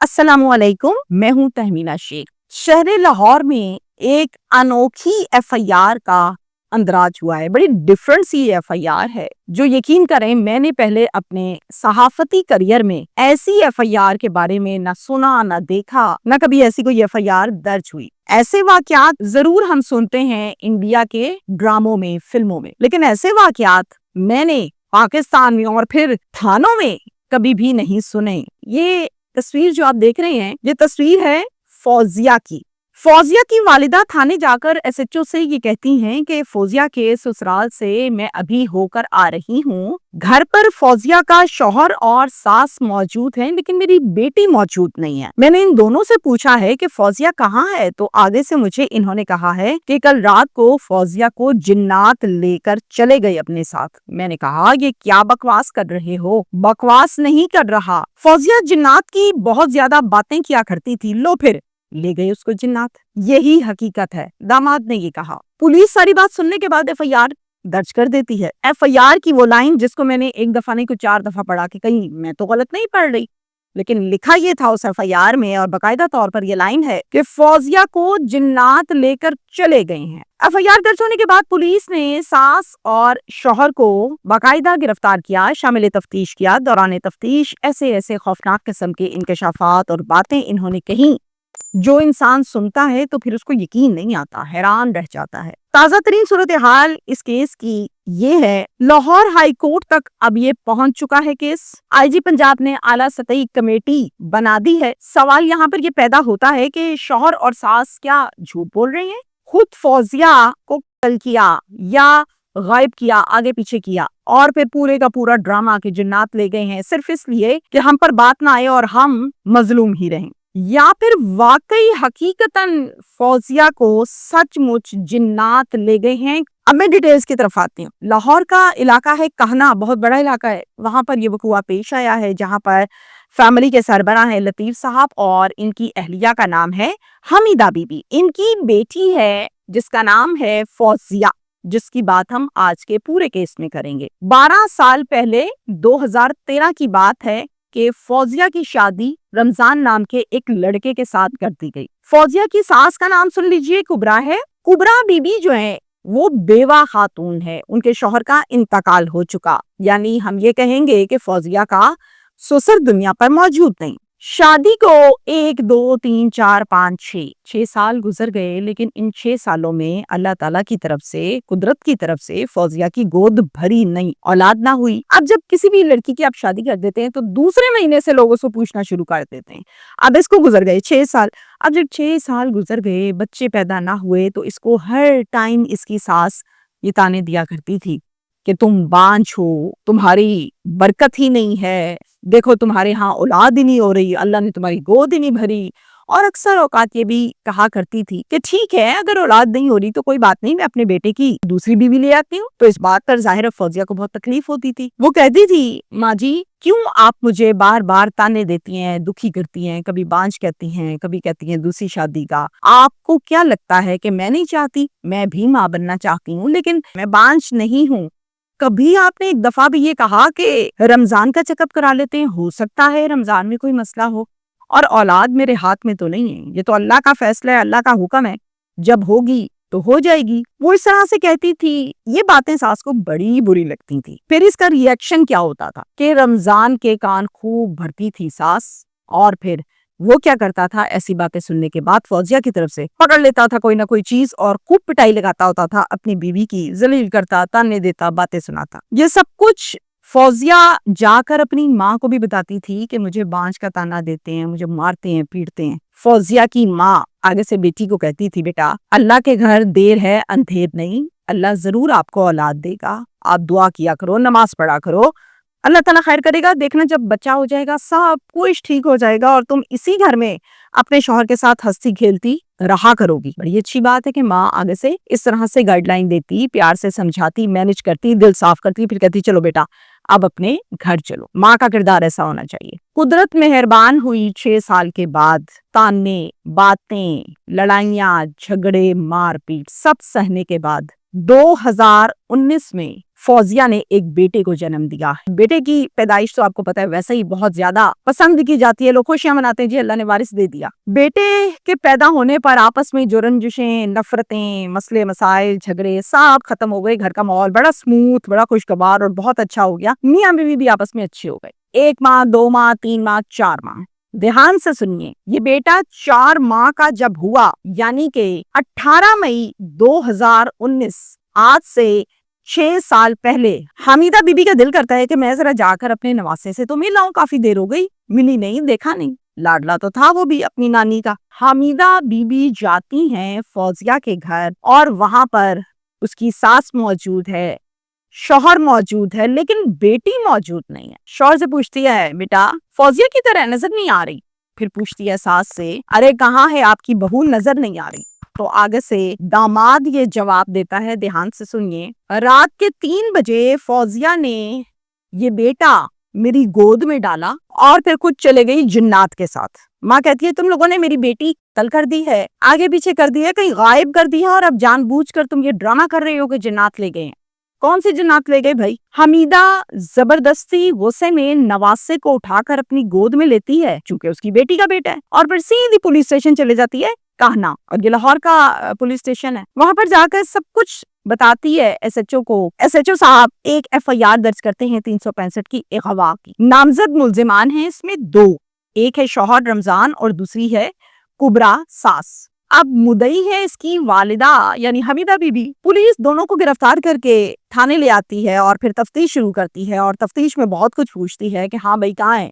अस्सलामुअलैकुम, मैं हूँ तहमीना शेख। शहर लाहौर में एक अनोखी एफआईआर का अंदराज हुआ है। बड़ी डिफरेंट सी एफआईआर है जो यकीन करें मैंने पहले अपने सहाफती करियर में ऐसी एफआईआर के बारे में ना सुना ना देखा, ना कभी ऐसी कोई एफआईआर दर्ज हुई। ऐसे वाकयात जरूर हम सुनते हैं इंडिया के ड्रामों में, फिल्मों में, लेकिन ऐसे वाकयात मैंने पाकिस्तान में और फिर थानों में कभी भी नहीं सुने। ये तस्वीर जो आप देख रहे हैं, ये तस्वीर है फौजिया की। फौजिया की वालिदा थाने जाकर एसएचओ से ये कहती हैं कि फौजिया के ससुराल से मैं अभी होकर आ रही हूँ। घर पर फौजिया का शौहर और सास मौजूद हैं, लेकिन मेरी बेटी मौजूद नहीं है। मैंने इन दोनों से पूछा है कि फौजिया कहाँ है, तो आगे से मुझे इन्होंने कहा है कि कल रात को फौजिया को जिन्नात लेकर चले गए अपने साथ। मैंने कहा ये क्या बकवास कर रहे हो? बकवास नहीं कर रहा, फौजिया जिन्नात की बहुत ज्यादा बातें किया करती थी। लो फिर ले गए उसको जिन्नात। यही हकीकत है, दामाद ने ये कहा। पुलिस सारी बात सुनने के बाद एफआईआर दर्ज कर देती है। एफआईआर की वो लाइन जिसको मैंने एक दफा नहीं, कुछ 4 दफा पढ़ा कि कहीं मैं तो गलत नहीं पढ़ रही, लेकिन लिखा ये था उस एफआईआर में और बाकायदा तौर पर ये लाइन है कि फौजिया को जिन्नात लेकर चले गए हैं। एफआईआर दर्ज होने के बाद पुलिस ने सास और शौहर को बाकायदा गिरफ्तार किया, शामिल तफ्तीश किया। दौरान तफ्तीश ऐसे ऐसे खौफनाक किस्म के इंकशाफात और बातें इन्होंने कही जो इंसान सुनता है तो फिर उसको यकीन नहीं आता, हैरान रह जाता है। ताजा तरीन सूरत हाल इस केस की ये है, लाहौर हाई कोर्ट तक अब ये पहुंच चुका है केस। आईजी पंजाब ने आला सतही कमेटी बना दी है। सवाल यहाँ पर ये पैदा होता है कि शौहर और सास क्या झूठ बोल रहे हैं? खुद फौजिया को कत्ल किया या गायब किया, आगे पीछे किया, और फिर पूरे का पूरा ड्रामा के जिन्नात ले गए हैं सिर्फ इसलिए कि हम पर बात ना आए और हम मजलूम ही रहें, या फिर वाकई हकीकतन फौजिया को सचमुच जिन्नात ले गए हैं। अब मैं डिटेल्स की तरफ आती हूँ। लाहौर का इलाका है कहना, बहुत बड़ा इलाका है। वहां पर ये वक़ुआ पेश आया है जहां पर फैमिली के सरबराह हैं लतीफ साहब और इनकी अहलिया का नाम है हमीदा बीबी। इनकी बेटी है जिसका नाम है फौजिया, जिसकी बात हम आज के पूरे केस में करेंगे। 12 साल पहले 2013 की बात है कि फौजिया की शादी रमजान नाम के एक लड़के के साथ कर दी गई। फौजिया की सास का नाम सुन लीजिए, कुबरा है। कुबरा बीबी जो है वो बेवा खातून है, उनके शौहर का इंतकाल हो चुका, यानी हम ये कहेंगे कि फौजिया का ससुर दुनिया पर मौजूद नहीं। शादी को 1 2 3 4 5 6 साल गुजर गए, लेकिन इन 6 सालों में अल्लाह ताला की तरफ से, कुदरत की तरफ से फौजिया की गोद भरी नहीं, औलाद ना हुई। अब जब किसी भी लड़की की आप शादी कर देते हैं तो दूसरे महीने से लोगों से पूछना शुरू कर देते हैं। अब इसको गुजर गए 6 साल। अब जब 6 साल गुजर गए, बच्चे पैदा ना हुए, तो इसको हर टाइम इसकी सास ये ताने दिया करती थी कि तुम बांझ हो, तुम्हारी बरकत ही नहीं है, देखो तुम्हारे यहाँ औलाद ही नहीं हो रही, अल्लाह ने तुम्हारी गोद ही नहीं भरी। और अक्सर औकात ये भी कहा करती थी कि ठीक है, अगर औलाद नहीं हो रही तो कोई बात नहीं, मैं अपने बेटे की दूसरी बीवी ले आती हूँ। तो इस बात पर जाहिर फौजिया को बहुत तकलीफ होती थी। वो कहती थी, माँ जी क्यों आप मुझे बार बार ताने देती हैं, दुखी करती हैं, कभी बांझ कहती हैं, कभी कहती हैं दूसरी शादी का। आपको क्या लगता है कि मैं नहीं चाहती? मैं भी माँ बनना चाहती हूँ, लेकिन मैं बांझ नहीं हूँ। कभी आपने एक दफा भी ये कहा कि रमजान का चेकअप करा लेते हैं, हो सकता है रमजान में कोई मसला हो, और औलाद मेरे हाथ में तो नहीं है, ये तो अल्लाह का फैसला है, अल्लाह का हुक्म है, जब होगी तो हो जाएगी। वो इस तरह से कहती थी। ये बातें सास को बड़ी बुरी लगती थी। फिर इसका रिएक्शन क्या होता था कि रमजान के कान खूब भरती थी सास, और फिर वो क्या करता था, ऐसी बातें सुनने के बाद फौजिया की तरफ से पकड़ लेता था कोई ना कोई चीज और खूब पिटाई लगाता होता था अपनी बीवी की, जलील करता, ताने देता, बातें सुनाता। ये सब कुछ फौजिया जाकर अपनी माँ को भी बताती थी कि मुझे बांझ का ताना देते हैं, मुझे मारते हैं, पीटते हैं। फौजिया की माँ आगे से बेटी को कहती थी, बेटा अल्लाह के घर देर है अंधेर नहीं, अल्लाह जरूर आपको औलाद देगा, आप दुआ किया करो, नमाज पढ़ा करो, अल्लाह ताला खैर करेगा, देखना जब बच्चा हो जाएगा सब कुछ ठीक हो जाएगा और तुम इसी घर में अपने शौहर के साथ हंसती खेलती रहा करोगी। बड़ी अच्छी बात है कि माँ आगे से इस तरह से गाइडलाइन देती, प्यार से समझाती, मैनेज करती, दिल साफ करती, फिर कहती चलो बेटा अब अपने घर चलो। माँ का किरदार ऐसा होना चाहिए। कुदरत मेहरबान हुई, 6 साल के बाद ताने, बातें, लड़ाइयाँ, झगड़े, मारपीट सब सहने के बाद 2019 में فوزیہ نے ایک بیٹے کو جنم دیا. بیٹے کی پیدائش تو آپ کو پتا ہے ویسے ہی بہت زیادہ پسند کی جاتی ہے, لوگ خوشیاں مناتے ہیں جی اللہ نے وارث دے دیا. بیٹے کے پیدا ہونے پر آپس میں جو رنجشیں, نفرتیں, مسئلے مسائل, جھگڑے سب ختم ہو گئے. گھر کا ماحول بڑا سموتھ, بڑا خوشگوار اور بہت اچھا ہو گیا. میاں بیوی بھی آپس میں اچھے ہو گئے. 1 ماہ 2 ماہ 3 ماہ 4 ماہ. دھیان سے سنیے, یہ بیٹا 4 ماہ کا جب ہوا, یعنی کہ 18 مئی 2019, آج سے 6 سال پہلے, حمیدہ بی بی کا دل کرتا ہے کہ میں ذرا جا کر اپنے نواسے سے تو مل لاؤں, کافی دیر ہو گئی, ملی نہیں, دیکھا نہیں. لاڈلا تو تھا وہ بھی اپنی نانی کا. حمیدہ بی بی جاتی ہیں فوزیہ کے گھر, اور وہاں پر اس کی ساس موجود ہے, شوہر موجود ہے, لیکن بیٹی موجود نہیں ہے. شوہر سے پوچھتی ہے بیٹا فوزیہ کی طرح نظر نہیں آ رہی. پھر پوچھتی ہے ساس سے, ارے کہاں ہے آپ کی بہو, نظر نہیں آ رہی. تو آگے سے داماد یہ جواب دیتا ہے, دھیان سے سنیے, رات کے 3 بجے فوزیہ نے یہ بیٹا میری گود میں ڈالا اور پھر کچھ چلے گئی جنات کے ساتھ. ماں کہتی ہے تم لوگوں نے میری بیٹی قتل کر دی ہے, آگے پیچھے کر دی ہے, کہیں غائب کر دی ہے, اور اب جان بوجھ کر تم یہ ڈرامہ کر رہے ہو کہ جنات لے گئے ہیں. کون سی جنات لے گئے بھائی؟ حمیدہ زبردستی غصے میں نواسے کو اٹھا کر اپنی گود میں لیتی ہے, چونکہ اس کی بیٹی کا بیٹا ہے, اور پھر سیدھی پولیس اسٹیشن چلے جاتی ہے کہنا, اور یہ لاہور کا پولیس اسٹیشن ہے. وہاں پر جا کر سب کچھ بتاتی ہے ایس ایچ او کو. ایس ایچ او صاحب ایک FIR درج کرتے ہیں 365 کی اغوا کی. نامزد ملزمان ہیں اس میں 2, ایک ہے شوہر رمضان اور دوسری ہے کبرا ساس. اب مدعی ہے اس کی والدہ یعنی حمیدہ بی بی. پولیس دونوں کو گرفتار کر کے تھانے لے آتی ہے اور پھر تفتیش شروع کرتی ہے, اور تفتیش میں بہت کچھ پوچھتی ہے کہ ہاں بھائی کہاں ہے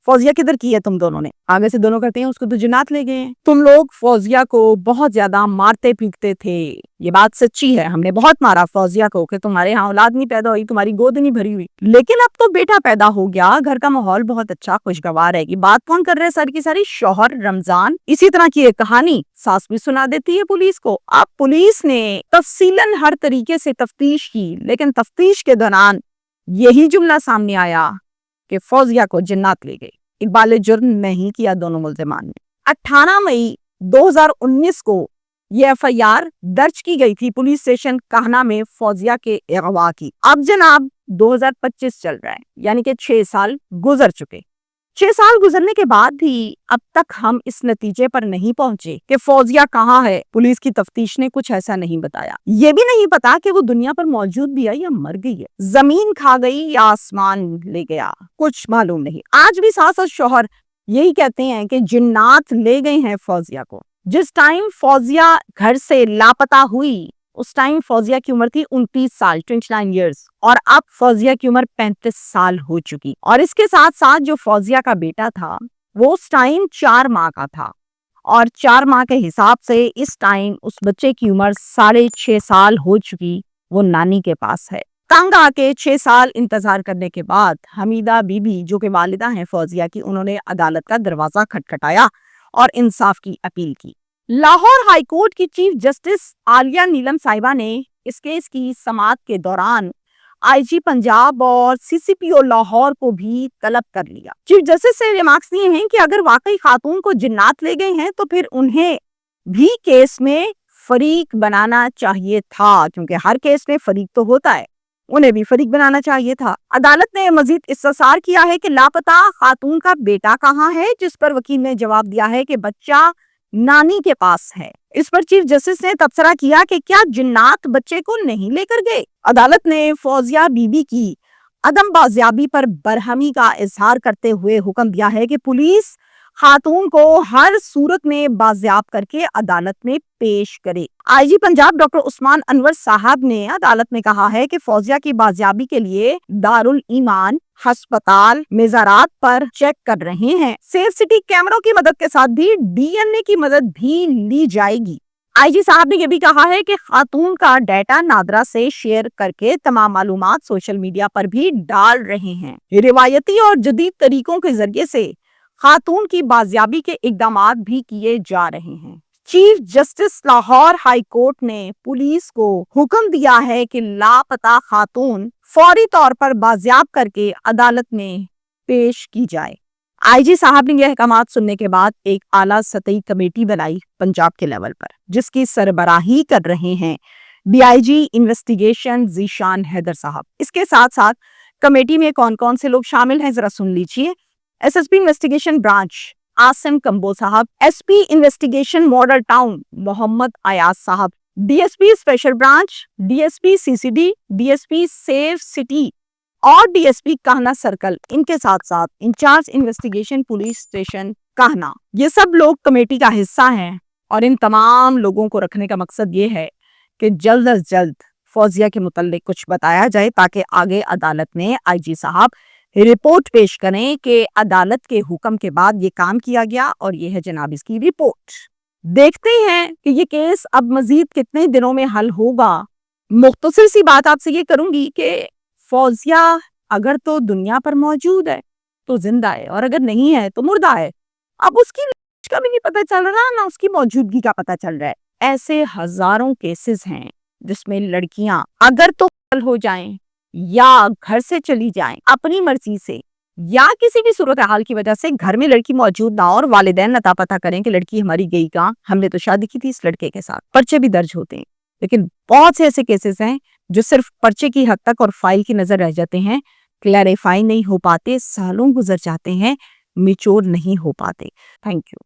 فوزیہ, کدھر کی ہے تم دونوں نے؟ آگے سے دونوں کہتے ہیں اس کو تو جنات لے گئے ہیں, تم لوگ فوزیہ کو بہت زیادہ مارتے پیٹتے تھے. یہ بات سچی ہے, ہم نے بہت مارا فوزیہ کو کہ تمہارے ہاں اولاد نہیں پیدا ہوئی, تمہاری گود نہیں بھری ہوئی, لیکن اب تو بیٹا پیدا ہو گیا, گھر کا ماحول بہت اچھا خوشگوار ہے. یہ بات کون کر رہے ساری کی ساری؟ شوہر رمضان. اسی طرح کی ایک کہانی ساس بھی سنا دیتی ہے پولیس کو. اب پولیس نے تفصیلاً ہر طریقے سے تفتیش کی, لیکن تفتیش کے دوران یہی جملہ سامنے آیا کہ فوزیہ کو جنات لے گئی. اقبال جرم نہیں کیا دونوں ملزمان نے. 18 مئی 2019 کو یہ FIR درج کی گئی تھی پولیس اسٹیشن کہنا میں فوزیہ کے اغوا کی. اب جناب 2025 چل رہا ہے, یعنی کہ 6 سال گزر چکے. 6 سال گزرنے کے بعد بھی اب تک ہم اس نتیجے پر نہیں پہنچے کہ فوزیہ کہاں ہے. پولیس کی تفتیش نے کچھ ایسا نہیں بتایا. یہ بھی نہیں پتا کہ وہ دنیا پر موجود بھی ہے یا مر گئی ہے, زمین کھا گئی یا آسمان لے گیا, کچھ معلوم نہیں. آج بھی ساس اور شوہر یہی کہتے ہیں کہ جنات لے گئے ہیں فوزیہ کو. جس ٹائم فوزیہ گھر سے لاپتہ ہوئی اس ٹائم فوزیہ کی عمر تھی 29 سال 29 ایئرز, اور اب فوزیہ کی عمر 35 سال ہو چکی. اور اس کے ساتھ ساتھ جو فوزیہ کا بیٹا تھا وہ اس ٹائم 4 ماہ کا تھا, اور 4 ماہ کے حساب سے اس ٹائم اس بچے کی عمر 6.5 سال ہو چکی, وہ نانی کے پاس ہے. تنگ آ کے 6 سال انتظار کرنے کے بعد حمیدہ بی بی جو کہ والدہ ہیں فوزیہ کی, انہوں نے عدالت کا دروازہ کھٹکھٹایا اور انصاف کی اپیل کی. لاہور ہائی کورٹ کی چیف جسٹس عالیہ نیلم صاحبہ نے اس کیس کی سماعت کے دوران IG پنجاب اور CCPO لاہور کو بھی طلب کر لیا. چیف جسٹس سے ریمارکس دیے ہیں کہ اگر واقعی خاتون کو جنات لے گئے ہیں تو پھر انہیں بھی کیس میں فریق بنانا چاہیے تھا, کیونکہ ہر کیس میں فریق تو ہوتا ہے, انہیں بھی فریق بنانا چاہیے تھا. عدالت نے مزید استفسار کیا ہے کہ لاپتہ خاتون کا بیٹا کہاں ہے, جس پر وکیل نے جواب دیا ہے کہ بچہ نانی کے پاس ہے. اس پر چیف جسٹس نے تبصرہ کیا کہ کیا جنات بچے کو نہیں لے کر گئے. عدالت نے فوزیہ بی بی کی عدم بازیابی پر برہمی کا اظہار کرتے ہوئے حکم دیا ہے کہ پولیس خاتون کو ہر صورت میں بازیاب کر کے عدالت میں پیش کرے. IG پنجاب ڈاکٹر عثمان انور صاحب نے عدالت میں کہا ہے کہ فوزیہ کی بازیابی کے لیے دارالایمان ہسپتال مزارات پر چیک کر رہے ہیں. سیف سٹی کیمروں کی مدد کے ساتھ بھی DNA کی مدد بھی لی جائے گی. IG صاحب نے یہ بھی کہا ہے کہ خاتون کا ڈیٹا نادرا سے شیئر کر کے تمام معلومات سوشل میڈیا پر بھی ڈال رہے ہیں. روایتی اور جدید طریقوں کے ذریعے سے خاتون کی بازیابی کے اقدامات بھی کیے جا رہے ہیں. Chief justice Lahore high court نے پولیس کو حکم دیا ہے کہ لاپتہ خاتون فوری طور پر بازیاب کر کے عدالت میں پیش کی جائے. IG صاحب نے یہ احکامات سننے کے بعد ایک اعلیٰ سطحی کمیٹی بنائی پنجاب کے لیول پر, جس کی سربراہی کر رہے ہیں DIG इन्वेस्टिगेशन ज़ीशान हैदर साहब। इसके साथ साथ कमेटी में कौन कौन से लोग शामिल हैं जरा सुन लीजिए। SSP investigation branch Asim Kamboh sahab, SP investigation Model Town Mohammad Ayaz sahab, DSP special branch, DSP CCD, DSP safe city और DSP कान्हा सर्कल, इनके साथ साथ in charge investigation police station Kahna, ये सब लोग कमेटी का हिस्सा हैं। और इन तमाम लोगों को रखने का मकसद ये है कि जल्द अज जल्द फौजिया के मुतल्लिक कुछ बताया जाए ताकि आगे अदालत में IG साहब रिपोर्ट पेश करें कि अदालत के हुक्म के बाद ये काम किया गया और ये है जनाब इसकी रिपोर्ट। देखते हैं कि ये केस अब मजीद कितने दिनों में हल होगा। मुख्तसर सी बात आपसे ये करूंगी कि फौजिया अगर तो दुनिया पर मौजूद है तो जिंदा है और अगर नहीं है तो मुर्दा है। अब उसकी का भी नहीं पता चल रहा ना उसकी मौजूदगी का पता चल रहा है। ऐसे हजारों केसेस हैं जिसमें लड़कियां अगर तो कत्ल हो जाएं या घर से चली जाएं अपनी मर्जी से या किसी भी सूरत हाल की वजह से घर में लड़की मौजूद ना हो और वालिदैन नता पता करें कि लड़की हमारी गई कहाँ, हमने तो शादी की थी इस लड़के के साथ, पर्चे भी दर्ज होते हैं। लेकिन बहुत से ऐसे केसेस हैं जो सिर्फ पर्चे की हद तक और फाइल की नजर रह जाते हैं, क्लैरिफाई नहीं हो पाते, सालों गुजर जाते हैं, मैच्योर नहीं हो पाते। Thank you.